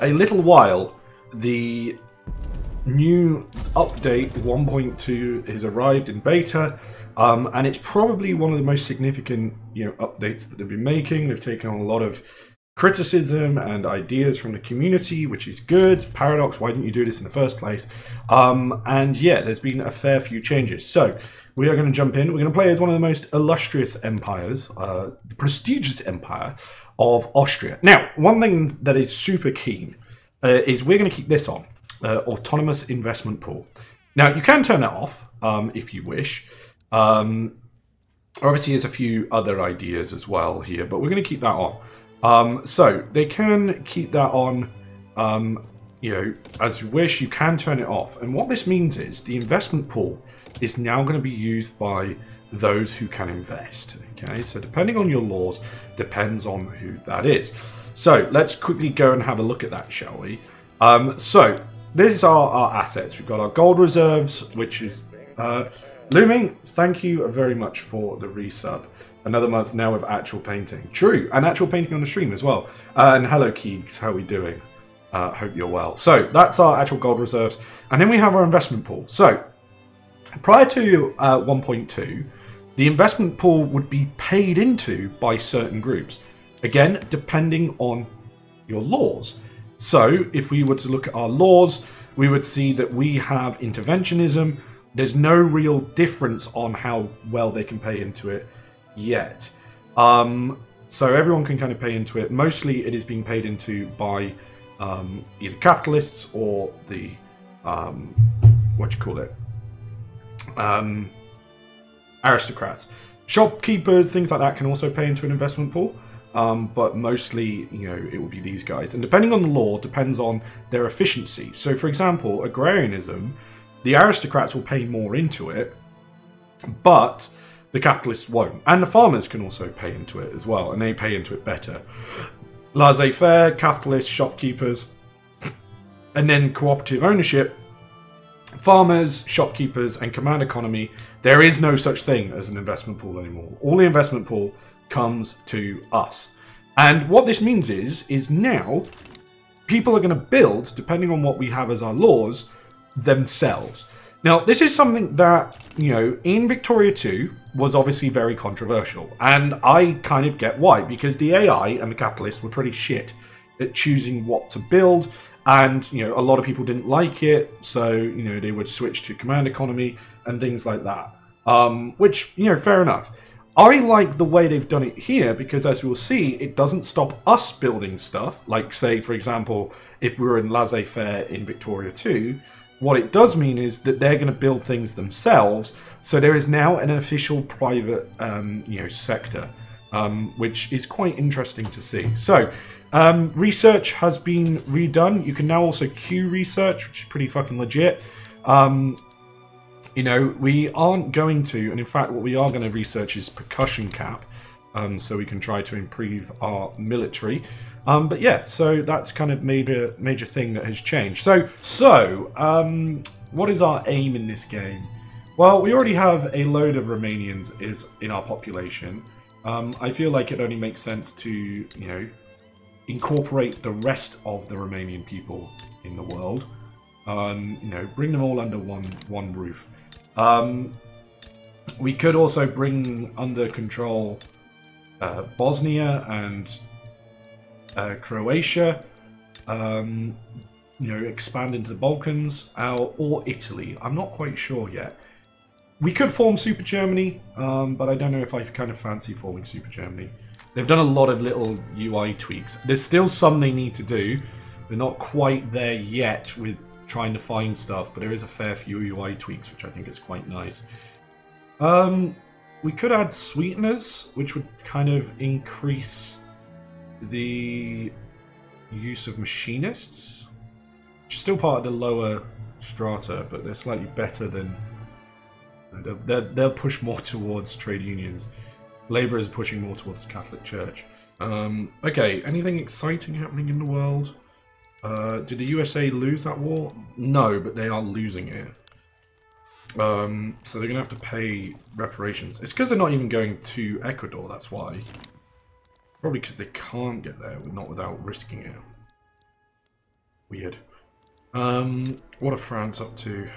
a little while, the new update 1.2 has arrived in beta, and it's probably one of the most significant, updates that they've been making. They've taken on a lot of criticism and ideas from the community, which is good. Paradox, why didn't you do this in the first place? And yeah, there's been a fair few changes. So we are going to jump in. We're going to play as one of the most illustrious empires, the prestigious Empire of Austria. Now, one thing that is super keen is we're going to keep this on, autonomous investment pool. Now, you can turn it off if you wish. Obviously, there's a few other ideas as well here, but we're going to keep that on. So they can keep that on, as you wish. You can turn it off. And what this means is the investment pool is now going to be used by those who can invest. Okay, so depending on your laws, depends on who that is. So let's quickly go and have a look at that, shall we? So these are our assets. We've got our gold reserves, which is Looming. Thank you very much for the resub. Another month now with actual painting. True, and actual painting on the stream as well. And hello, Keegs, how are we doing? Hope you're well. So that's our actual gold reserves, and then we have our investment pool. So prior to 1.2, the investment pool would be paid into by certain groups. Again, depending on your laws. So if we were to look at our laws, we would see that we have interventionism. There's no real difference on how well they can pay into it yet. So everyone can kind of pay into it. Mostly it is being paid into by either capitalists or the aristocrats. Shopkeepers, things like that can also pay into an investment pool, but mostly it will be these guys, and depending on the law depends on their efficiency. So for example, agrarianism, the aristocrats will pay more into it, but the capitalists won't. And the farmers can also pay into it as well, and they pay into it better. Laissez-faire, capitalists, shopkeepers, and then cooperative ownership, farmers, shopkeepers, and command economy. There is no such thing as an investment pool anymore. All the investment pool comes to us. And what this means is now people are going to build, depending on what we have as our laws, themselves. Now, this is something that, in Victoria 2 was obviously very controversial. And I kind of get why, because the AI and the capitalists were pretty shit at choosing what to build. And, a lot of people didn't like it. So, they would switch to command economy and things like that. Which, fair enough. I like the way they've done it here because, as we'll see, it doesn't stop us building stuff. Like, say, for example, if we were in laissez-faire in Victoria 2, what it does mean is that they're going to build things themselves. So there is now an official private, sector, which is quite interesting to see. So research has been redone. You can now also queue research, which is pretty fucking legit. We aren't going to, and in fact, what we are going to research is percussion cap, so we can try to improve our military. But yeah, so that's kind of major thing that has changed. So what is our aim in this game? Well, we already have a load of Romanians in our population. I feel like it only makes sense to, incorporate the rest of the Romanian people in the world. Bring them all under one roof. We could also bring under control Bosnia and Croatia, expand into the Balkans, or Italy. I'm not quite sure yet. We could form Super Germany, but I don't know if I kind of fancy forming Super Germany. They've done a lot of little UI tweaks. There's still some they need to do. They're not quite there yet with trying to find stuff, but there is a fair few UI tweaks, which I think is quite nice. We could add sweeteners, which would kind of increase the use of machinists, which is still part of the lower strata, but they're slightly better than... They'll push more towards trade unions. Labour is pushing more towards the Catholic Church. Okay, anything exciting happening in the world? Did the USA lose that war? No, but they are losing it. So they're going to have to pay reparations. It's because they're not even going to Ecuador, that's why. Probably because they can't get there, not without risking it. Weird. What are France up to?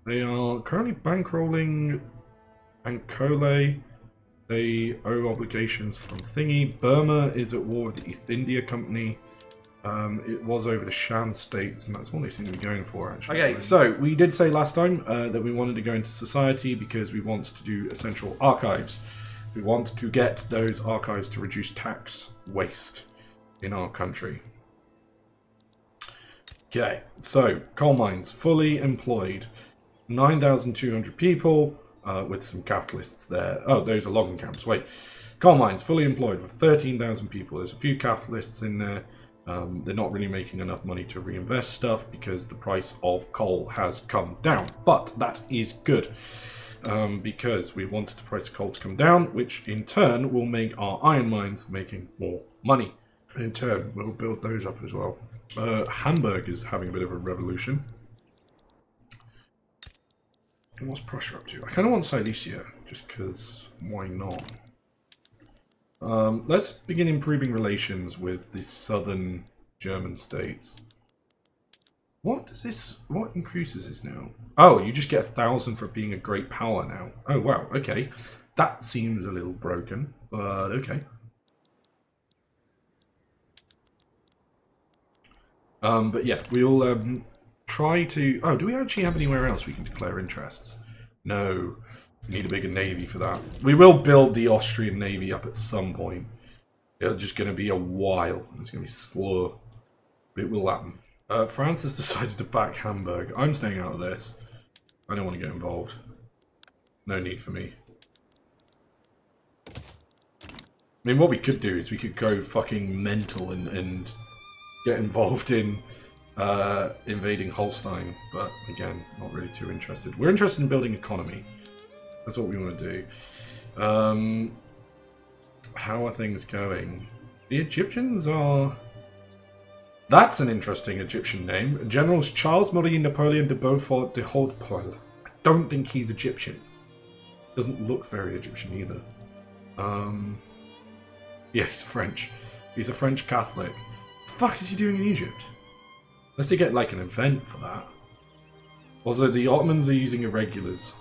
They are currently bankrolling Ankole. They owe obligations from Thingy. Burma is at war with the East India Company. It was over the Shan states, and that's what they seem to be going for, actually. Okay, so we did say last time that we wanted to go into society because we want to do essential archives. We want to get those archives to reduce tax waste in our country. Okay, so coal mines fully employed, 9,200 people with some capitalists there. Oh, those are logging camps. Wait, coal mines fully employed with 13,000 people. There's a few capitalists in there. They're not really making enough money to reinvest stuff because the price of coal has come down. But that is good because we wanted the price of coal to come down, which in turn will make our iron mines making more money. In turn, we'll build those up as well. Hamburg is having a bit of a revolution. And what's Prussia up to? I kind of want Silesia, just because why not? Let's begin improving relations with the southern German states. What does this... what increases this now? Oh, you just get 1,000 for being a great power now. Oh, wow, okay. That seems a little broken, but okay. But yeah, we'll try to... oh, do we actually have anywhere else we can declare interests? No. We need a bigger navy for that. We will build the Austrian navy up at some point. It's just going to be a while. It's going to be slow. But it will happen. France has decided to back Hamburg. I'm staying out of this. I don't want to get involved. No need for me. I mean, what we could do is we could go fucking mental and get involved in invading Holstein. But again, not really too interested. We're interested in building economy. That's what we want to do. How are things going? The Egyptians are... that's an interesting Egyptian name. Generals Charles Marie Napoleon de Beaufort de Hautpoul. I don't think he's Egyptian. Doesn't look very Egyptian either. Yeah, he's French. He's a French Catholic. What the fuck is he doing in Egypt? Unless they get like an event for that. Also, the Ottomans are using irregulars.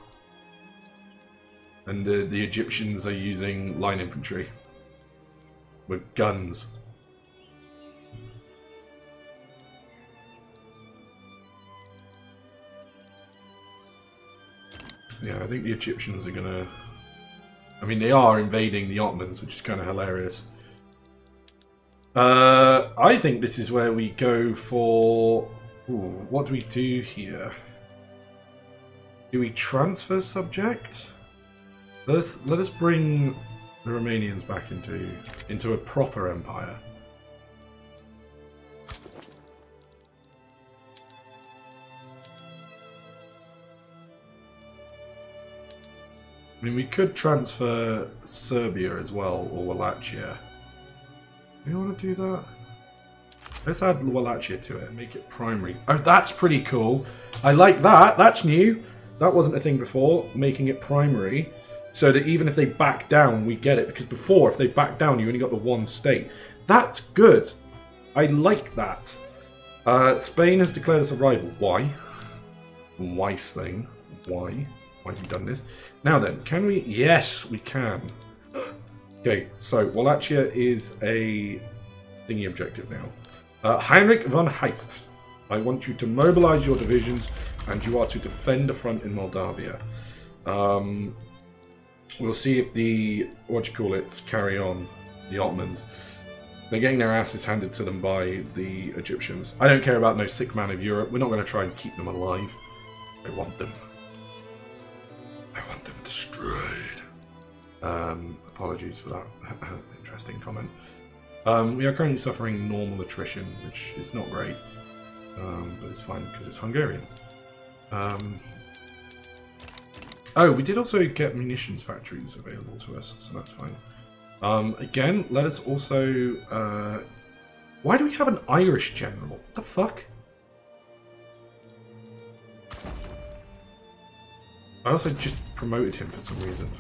And the Egyptians are using line infantry. With guns. Yeah, I think the Egyptians are gonna... I mean, they are invading the Ottomans, which is kind of hilarious. I think this is where we go for... ooh, what do we do here? Do we transfer subject? Let us bring the Romanians back into a proper empire. I mean, we could transfer Serbia as well, or Wallachia. Do you want to do that? Let's add Wallachia to it and make it primary. Oh, that's pretty cool. I like that. That's new. That wasn't a thing before, making it primary. So that even if they back down, we get it. Because before, if they back down, you only got the one state. That's good. I like that. Spain has declared us a rival. Why? Why Spain? Why? Why have you done this? Now then, can we? Yes, we can. Okay, so Wallachia is a thingy objective now. Heinrich von Heist. I want you to mobilize your divisions and you are to defend the front in Moldavia. We'll see if the, what do you call it, carry on, the Ottomans. They're getting their asses handed to them by the Egyptians. I don't care about no sick man of Europe. We're not going to try and keep them alive. I want them. I want them destroyed. Apologies for that interesting comment. We are currently suffering normal attrition, which is not great. But it's fine because it's Hungarians. Oh, we did also get munitions factories available to us, so that's fine. Again, let us also... why do we have an Irish general? What the fuck? I also just promoted him for some reason.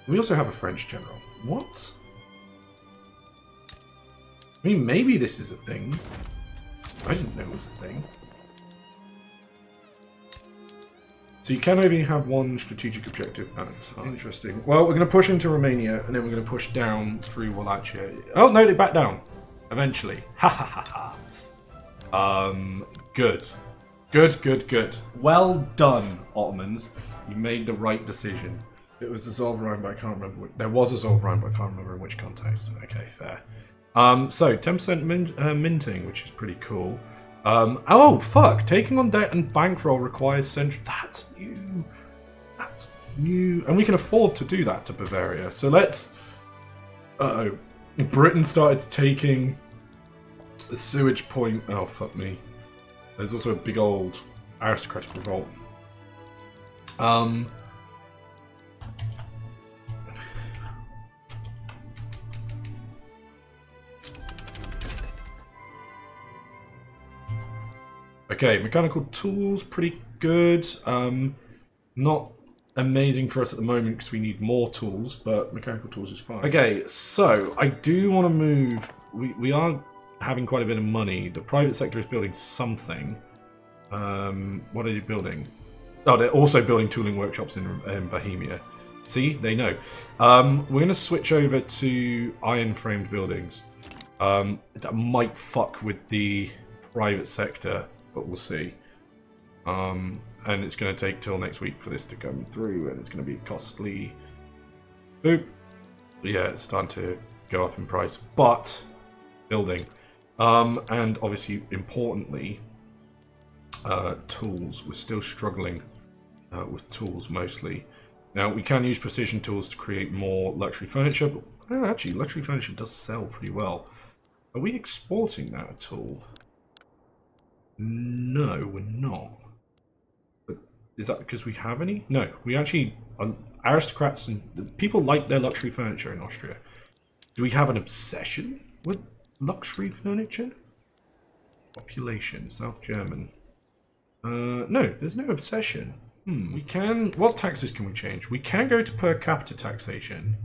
We also have a French general. What? I mean, maybe this is a thing. I didn't know it was a thing. So you can only have one strategic objective at a time. Interesting. Well, we're going to push into Romania, and then we're going to push down through Wallachia. Oh, no, they back down. Eventually. Ha ha ha ha. Good. Good, good, good. Well done, Ottomans. You made the right decision. It was a Zollverein, but I can't remember. There was a Zollverein, but I can't remember in which context. Okay, fair. So 10% minting, which is pretty cool. Oh fuck! Taking on debt and bankroll requires central. That's new. That's new, and we can afford to do that to Bavaria. So let's. Uh-oh. Britain started taking the sewage point. Oh fuck me. There's also a big old aristocratic revolt. Okay, mechanical tools, pretty good. Not amazing for us at the moment because we need more tools, but mechanical tools is fine. Okay, so I do want to move. We are having quite a bit of money. The private sector is building something. What are they building? Oh, they're also building tooling workshops in Bohemia. See, they know. We're going to switch over to iron-framed buildings. That might fuck with the private sector, but we'll see. And it's going to take till next week for this to come through, and it's going to be costly. Boop. Yeah, it's starting to go up in price, but building. And obviously, importantly, tools. We're still struggling with tools mostly. Now, we can use precision tools to create more luxury furniture, but actually, luxury furniture does sell pretty well. Are we exporting that at all? No, we're not. But is that because we have any? No, we actually, aristocrats and people like their luxury furniture in Austria. Do we have an obsession with luxury furniture? Population, South German. No, there's no obsession. We can, what taxes can we change? We can go to per capita taxation,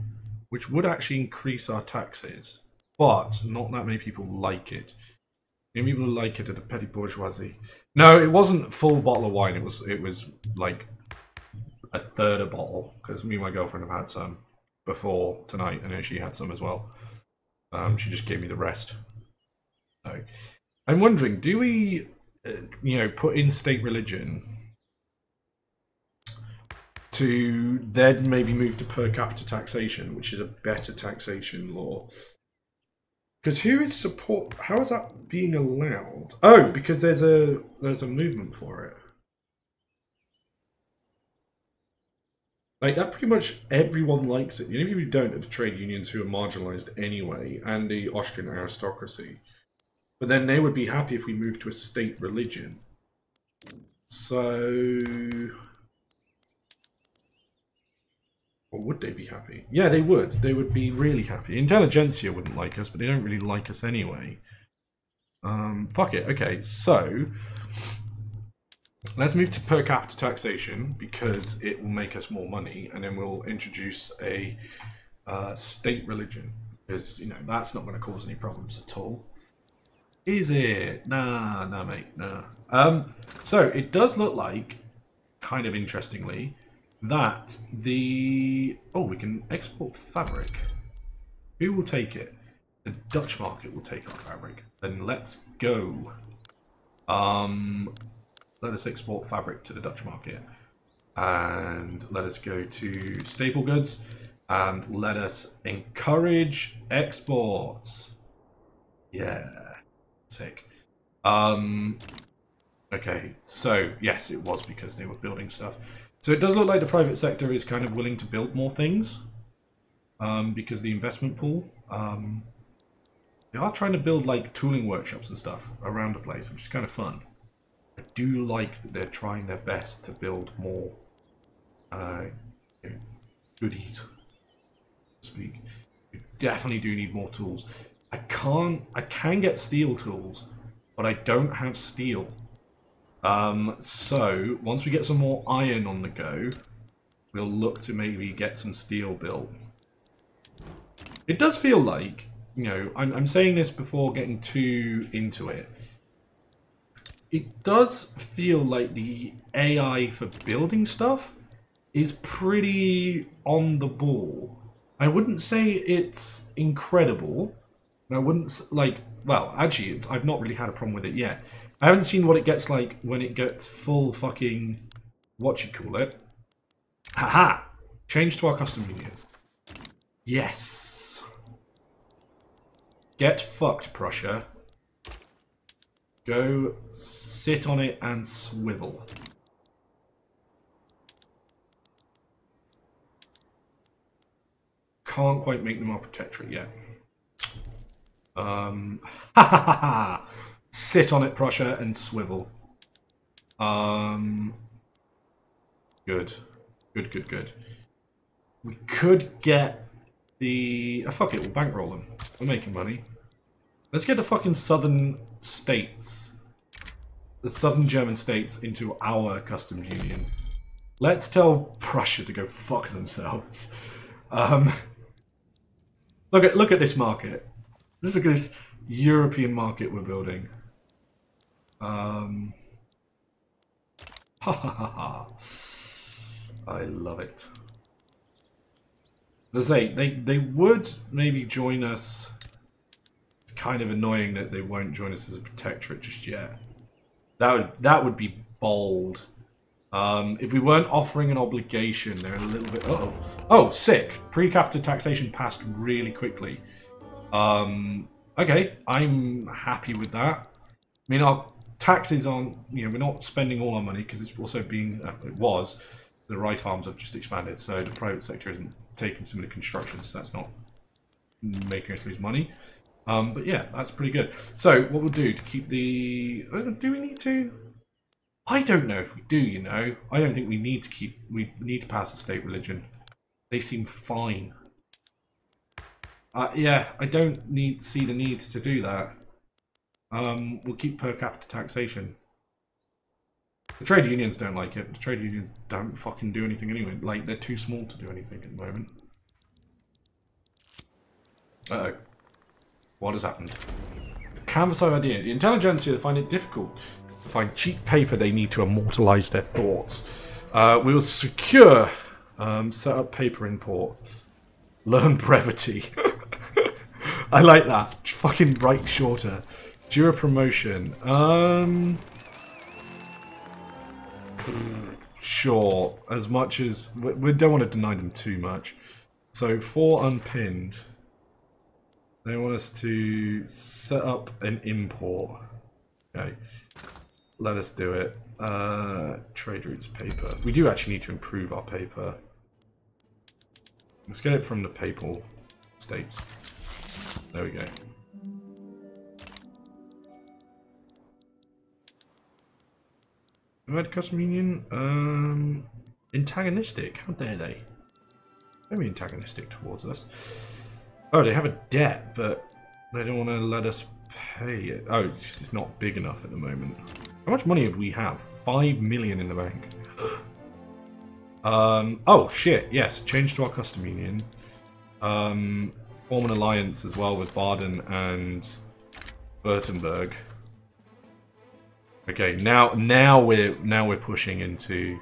which would actually increase our taxes, but not that many people like it. Many people like it at a petty bourgeoisie. No, it wasn't a full bottle of wine. It was like a third a bottle, because me and my girlfriend have had some before tonight, and then she had some as well. She just gave me the rest. So, I'm wondering, do we, put in state religion to then maybe move to per capita taxation, which is a better taxation law? Because who is support? How is that being allowed? Oh, because there's a movement for it. Like, that pretty much everyone likes it. The only people who don't are the trade unions, who are marginalised anyway, and the Austrian aristocracy. But then they would be happy if we moved to a state religion. So, or would they be happy? Yeah, they would. They would be really happy. Intelligentsia wouldn't like us, but they don't really like us anyway. Fuck it. Okay, so let's move to per capita taxation because it will make us more money, and then we'll introduce a state religion because that's not going to cause any problems at all. Is it? Nah, mate, nah. So it does look like, kind of interestingly, that we can export fabric. Who will take it? The Dutch market will take our fabric. Then let's go. Let us export fabric to the Dutch market. And let us go to staple goods. And let us encourage exports. Yeah. Sick. Okay, so yes, it was because they were building stuff. So it does look like the private sector is kind of willing to build more things because the investment pool. They are trying to build like tooling workshops and stuff around the place, which is kind of fun. I do like that they're trying their best to build more goodies, so to speak. We definitely do need more tools. I can get steel tools, but I don't have steel. So once we get some more iron on the go, we'll look to maybe get some steel built. It does feel like you know, I'm saying this before getting too into it. It does feel like the AI for building stuff is pretty on the ball. I wouldn't say it's incredible. I wouldn't, like, well, actually, I've not really had a problem with it yet. I haven't seen what it gets like when it gets full fucking, whatchamacallit. Haha! Change to our custom union. Yes! Get fucked, Prussia. Go sit on it and swivel. Can't quite make them our protectorate yet. Ha ha ha ha! Sit on it, Prussia, and swivel. Good. Good, good, good. We could get the... Oh, fuck it, we'll bankroll them. We're making money. Let's get the fucking southern states, the southern German states, into our customs union. Let's tell Prussia to go fuck themselves. Look at this market. Look at this European market we're building. Ha ha ha ha. I love it. As I say, they would maybe join us. It's kind of annoying that they won't join us as a protectorate just yet. That would be bold. If we weren't offering an obligation, they're a little bit... Uh-oh. Oh, sick. Pre-capita taxation passed really quickly. Okay, I'm happy with that. I mean, our taxes aren't... You know, we're not spending all our money because it's also being... it was. The rye farms have just expanded, so the private sector isn't taking some of the construction, so that's not making us lose money. But yeah, that's pretty good. So, what we'll do to keep the... do we need to... I don't know if we do, you know. I don't think we need to keep... We need to pass a state religion. They seem fine. Yeah, I don't see the need to do that. We'll keep per capita taxation. The trade unions don't like it. The trade unions don't fucking do anything anyway. Like, they're too small to do anything at the moment. Uh-oh. What has happened? The canvas of idea. The intelligentsia find it difficult to find cheap paper they need to immortalize their thoughts. We will secure... set up paper import. Learn brevity. I like that. Fucking write shorter. Due a promotion. Sure. As much as... We don't want to deny them too much. So, for unpinned... They want us to set up an import. Okay. Let us do it. Trade routes paper. We do actually need to improve our paper. Let's get it from the papal states. There we go. Red Custom Union? Antagonistic. How dare they? Very antagonistic towards us. Oh, they have a debt, but they don't want to let us pay it. Oh, it's not big enough at the moment. How much money have we have? 5 million in the bank. Oh, shit. Yes, change to our custom unions. Form an alliance as well with Baden and Württemberg. Okay, now we're pushing into